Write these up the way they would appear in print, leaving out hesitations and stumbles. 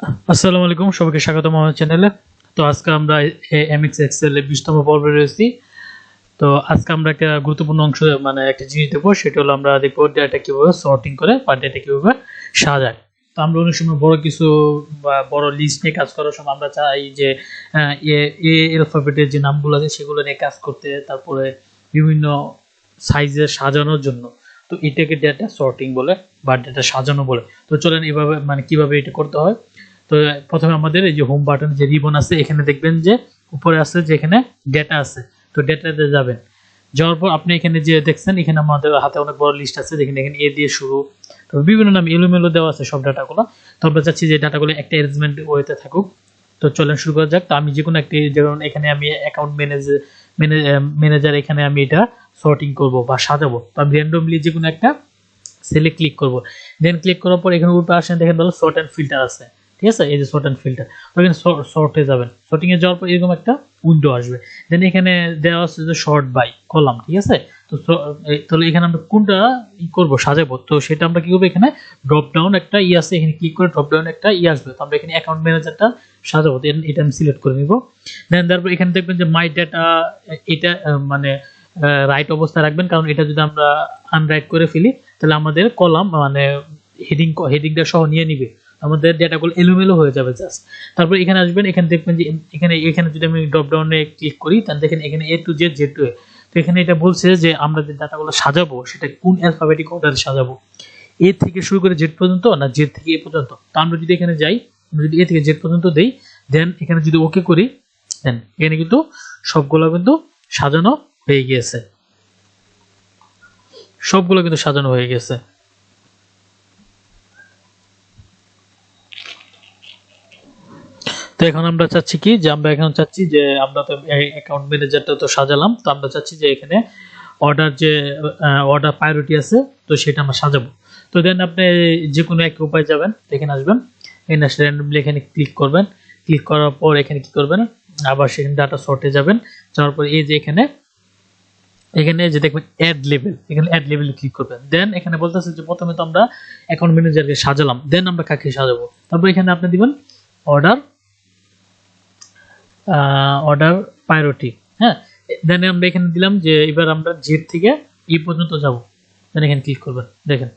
আসসালামু আলাইকুম, সবাইকে স্বাগতম আমার চ্যানেলে। তো আজকে আমরা এমএক্স এক্সেল এর 20তম পর্বে রয়েছি। তো আজকে আমরা একটা গুরুত্বপূর্ণ অংশ মানে একটা জিনিস দেখবো, সেটা হলো আমরা দেখবো ডেটা কিভাবে সর্টিং করে বা ডেটা কিভাবে সাজায়। তো আমরা অনেক সময় বড় কিছু বা বড় লিস্ট নিয়ে কাজ করার সময় আমরা চাই যে অ্যালফাবেটের যে নামগুলো আছে সেগুলো নিয়ে কাজ করতে, তারপরে বিভিন্ন সাইজে সাজানোর জন্য। তো এটাকে ডেটা সর্টিং বলে বা ডেটা সাজানো বলে। তো চলেন এভাবে মানে কিভাবে এটা করতে হয়। তো প্রথমে আমাদের এই যে হোম বাটন যে রিবন আছে, এখানে দেখবেন যে উপরে আছে যে এখানে ডেটা আছে। তো ডেটাতে যাবেন, যাওয়ার পর আপনি এখানে যে দেখছেন এখানে আমাদের হাতে অনেক বড় লিস্ট আছে, দেখেন এখানে এ দিয়ে শুরু, তো বিভিন্ন নাম এলোমেলো দেওয়া আছে সব ডাটাগুলো। তো আমরা চাচ্ছি যে ডাটাগুলো একটা অ্যারেঞ্জমেন্ট ওয়েতে থাকুক। তো চলেন শুরু করা যাক। তো আমি যে কোনো একটি, যেমন এখানে আমি অ্যাকাউন্ট ম্যানেজার এখানে আমি এটা সর্টিং করব বা সাজাবো। তো আমি র্যান্ডমলি যে কোনো একটা সেলে ক্লিক করব। দেন ক্লিক করার পর এখানে উপরে আসেন, দেখেন ভালো সর্ট অ্যান্ড ফিল্টার আছে, ঠিক আছে? এই যে সর্ট অ্যান্ড ফিল্টার, তো এখানে সর্টে যাবেন। সর্টিং এ যাওয়ার পর এরকম একটা উইন্ডো আসবে। দেন এখানে দেওয়া আছে যে সর্ট বাই কলাম, ঠিক আছে? তো তাহলে এখানে আমরা কোনটা করব সাজাবো, তো সেটা আমরা কি করবো, এখানে ড্রপ ডাউন একটা আছে, এখানে ক্লিক করে ড্রপ ডাউন একটা আসবে। তো আমরা এখানে অ্যাকাউন্ট ম্যানেজারটা সাজাবো, এটা আমি সিলেক্ট করে নিব। দেন তারপর এখানে দেখবেন যে মাই ডেটা, এটা মানে রাইট অবস্থায় রাখবেন, কারণ এটা যদি আমরা আনরাইট করে ফেলি তাহলে আমাদের কলাম মানে হেডিংটা সহ নিয়ে নিবে, আমাদের ডেটাগুলো এলোমেলো হয়ে যাবে জাস্ট। তারপর এখানে আসবেন, এখানে দেখবেন যে এখানে যদি আমি ড্রপ ডাউনে ক্লিক করি তাহলে দেখেন এখানে এ টু জেড, জেড টু এ। তো এখানে এটা বলছে যে আমরা যে ডাটাগুলো সাজাবো সেটা কোন অ্যালফাবেটিক অর্ডারে সাজাবো, এ থেকে শুরু করে জেড পর্যন্ত না জেড থেকে এ পর্যন্ত। তো আমরা যদি এখানে যাই, আমরা যদি এ থেকে জেড পর্যন্ত দেই, দেন এখানে যদি ওকে করি, দেন এখানে কিন্তু সবগুলো কিন্তু সাজানো হয়ে গিয়েছে, সবগুলো কিন্তু সাজানো হয়ে গেছে। তো এখন আমরা চাচ্ছি কি, যে আমরা এখন চাচ্ছি যে আমরা তো অ্যাকাউন্ট ম্যানেজারটা তো সাজালাম, তো আমরা চাচ্ছি যে এখানে অর্ডার যে অর্ডার প্রায়োরিটি আছে তো সেটা আমরা সাজাবো। তো দেন আপনি যে কোনো এক উপায় যাবেন, এখানে আসবেন, এখানে আসলে র্যান্ডমলি এখানে ক্লিক করবেন। ক্লিক করার পর এখানে কি করবেন, আবার সেখানে ডাটা সর্টে যাবেন। যাওয়ার পর এই যে এখানে যে দেখবেন অ্যাড লেভেল, এখানে অ্যাড লেভেলে ক্লিক করবেন। দেন এখানে বলতেছে যে প্রথমে তো আমরা অ্যাকাউন্ট ম্যানেজারকে সাজালাম, দেন আমরা কাকে সাজাবো। তারপর এখানে আপনি দিবেন অর্ডার প্রায়োরিটি। হ্যাঁ, দেন আমরা এখানে দিলাম যে এবার আমরা জেড থেকে ই পর্যন্ত যাব। দেন এখানে ক্লিক করবেন, দেখেন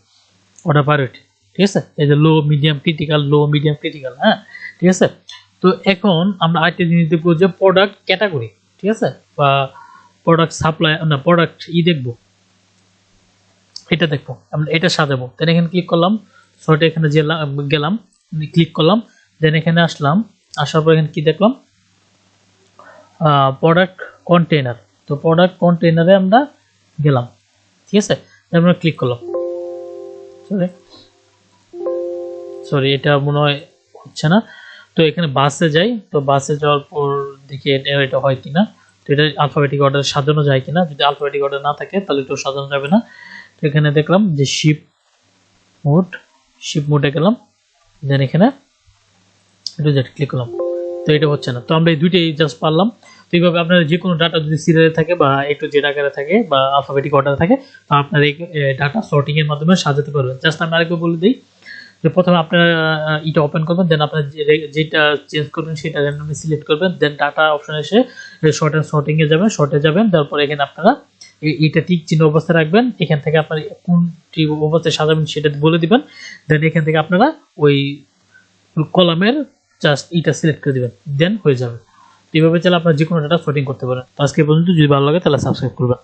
অর্ডার প্রায়োরিটি, ঠিক আছে? এই যে লো মিডিয়াম ক্রিটিক্যাল, লো মিডিয়াম ক্রিটিক্যাল। হ্যাঁ, ঠিক আছে। তো এখন আমরা আরেকটা জিনিস দেখবো যে প্রোডাক্ট ক্যাটাগরি, ঠিক আছে, বা প্রোডাক্ট সাপ্লাই না প্রোডাক্ট দেখবো, এটা দেখবো আমরা, এটা সাজাবো। দেন এখানে ক্লিক করলাম, সর্টে এখানে গেলাম, ক্লিক করলাম। দেন এখানে আসলাম, আসার পর এখানে কি দেখলাম, প্রোডাক্ট কন্টেইনার। তো প্রোডাক্ট কন্টেইনারে আমরা গেলাম, ঠিক আছে? আমরা ক্লিক করলাম। সরি এটা মনে হয় হচ্ছে না। তো এখানে বাসে যাই, তো বাসে যাওয়ার পর দেখি এটা হয় কিনা, তো এটা আলফাবেটিক অর্ডার সাজানো যায় কিনা। যদি আলফাবেটিক অর্ডার না থাকে তাহলে এটা সাজানো যাবে না। তো এখানে দেখলাম যে শিপ মোডে গেলাম। দেন এখানে ক্লিক করলাম, তো এটা হচ্ছে না। তো আমরা এই দুইটাই জাস্ট পারলাম। তো এইভাবে আপনার যে কোনো ডাটা যদি সিরিয়ালে থাকে বা একটু জেড আকারে থাকে বা আলফাবেটিক অর্ডারে থাকে, তো আপনার এই ডাটা সর্টিং এর মাধ্যমে সাজাতে পারবেন। জাস্ট আমি আরেকবার বলে দিই যে প্রথমে আপনারা এটা ওপেন করবেন, দেন আপনার যেটা চেঞ্জ করবেন সেটা র্যান্ডমলি সিলেক্ট করবেন। দেন ডাটা অপশনে এসে শর্ট অ্যান্ড সর্টিং এ যাবেন, শর্টে যাবেন। তারপর এখানে আপনারা এটা টিক চিহ্ন অবস্থায় রাখবেন। এখান থেকে আপনার কোনটি অবস্থায় সাজাবেন সেটা বলে দিবেন। দেন এখান থেকে আপনারা ওই কলামের জাস্ট এটা সিলেক্ট করে দিবেন, দেন হয়ে যাবে। এইভাবে চাইলে আপনারা যে কোনো ডাটা সর্টিং করতে পারেন। তো আজকে পর্যন্ত, যদি ভালো লাগে তাহলে সাবস্ক্রাইব করবেন।